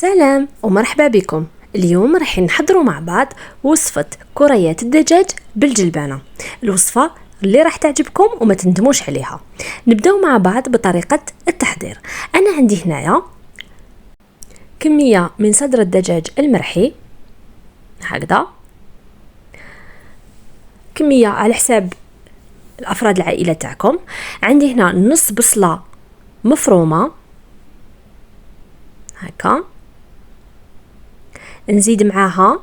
سلام ومرحبا بكم. اليوم راح نحضروا مع بعض وصفة كريات الدجاج بالجلبانة، الوصفة اللي راح تعجبكم وما تندموش عليها. نبداو مع بعض بطريقة التحضير. أنا عندي هنايا كمية من صدر الدجاج المرحي هكذا، كمية على حساب الأفراد العائلة تاعكم. عندي هنا نص بصلة مفرومة هكا، نزيد معاها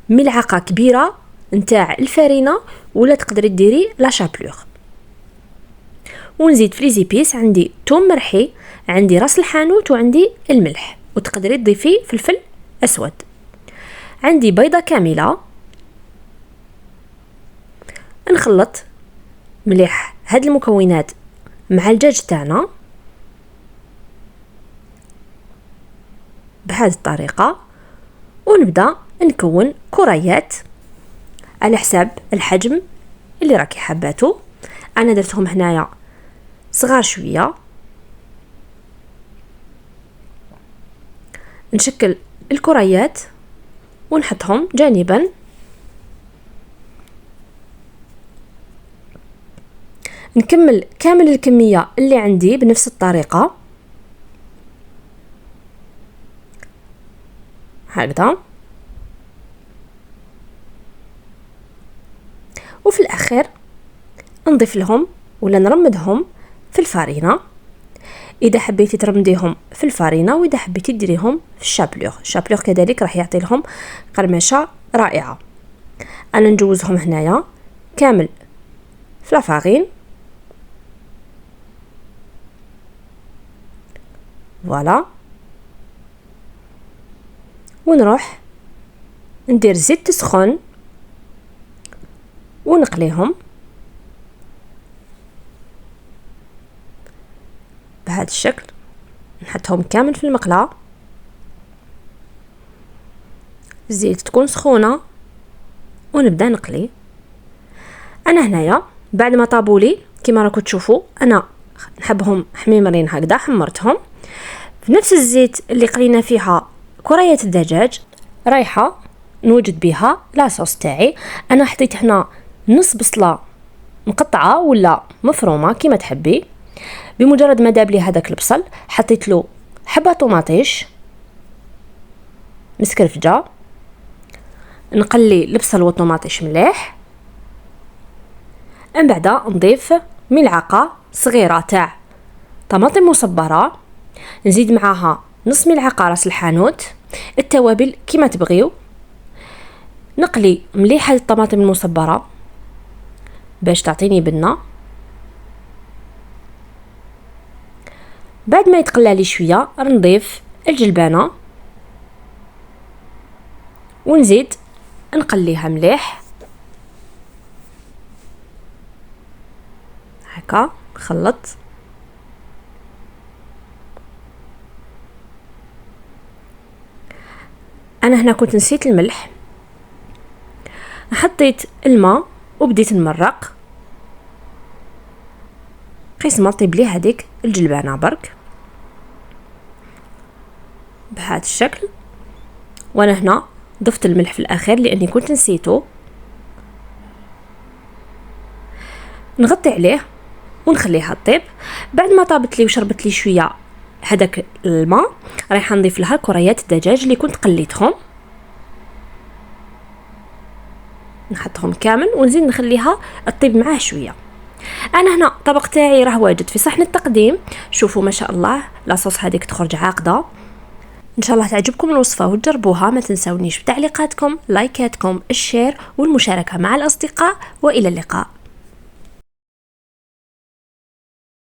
ملعقة كبيرة نتاع الفرينة ولا تقدري ديري لا شابلور، ونزيد في ليزيبيس عندي توم مرحي، عندي راس الحانوت، وعندي الملح، وتقدري تضيفي فلفل اسود. عندي بيضة كاملة. نخلط مليح هاد المكونات مع الدجاج تاعنا بهذه الطريقة، ونبدأ نكون كريات على حساب الحجم اللي راكي حباتو. انا درتهم هنايا صغار شوية. نشكل الكريات ونحطهم جانبا. نكمل كامل الكمية اللي عندي بنفس الطريقة هكذا، وفي الأخير نضيف لهم ولا نرمدهم في الفارينة. إذا حبيتي ترمديهم في الفارينة، وإذا حبيتي ديريهم في الشابلور كذلك راح يعطي لهم قرمشة رائعة. أنا نجوزهم هنايا كامل في لافارين. فوالا، ونروح ندير زيت سخون ونقليهم بهذا الشكل. نحطهم كامل في المقلاة، الزيت تكون سخونة ونبدا نقلي. انا هنايا بعد ما طابولي كما راكم تشوفوا، انا نحبهم حميمرين هكذا، حمرتهم في نفس الزيت اللي قلينا فيها كريات الدجاج. رايحه نوجد بها لاصوص تاعي. انا حطيت هنا نص بصله مقطعه ولا مفرومه كما تحبي. بمجرد ما داب لي هذاك البصل حطيت له حبه طوماطيش مسكرفجه. نقلي البصل والطوماطيش مليح، من بعد نضيف ملعقه صغيره تاع طماطم مصبره، نزيد معاها نص ملعقه راس الحانوت، التوابل كما تبغيو. نقلي مليح هذه الطماطم المصبره باش تعطيني بنه. بعد ما يتقلى لي شويه نضيف الجلبانه ونزيد نقليها مليح هكا، نخلط. انا هنا كنت نسيت الملح، حطيت الماء وبديت نمرق قيس ما طيب لي هذيك الجلبانه برك بهذا الشكل. وانا هنا ضفت الملح في الاخير لاني كنت نسيته. نغطي عليه ونخليها تطيب. بعد ما طابت لي وشربت لي شويه هذاك الماء، رايحه نضيف لها كريات الدجاج اللي كنت قليتهم، نحطهم كامل ونزيد نخليها تطيب معاه شويه. انا هنا الطبق تاعي راه واجد في صحن التقديم. شوفوا ما شاء الله لاصوص هذيك تخرج عاقده. ان شاء الله تعجبكم الوصفه وتجربوها. ما تنسونيش بتعليقاتكم، لايكاتكم، الشير والمشاركه مع الاصدقاء، والى اللقاء.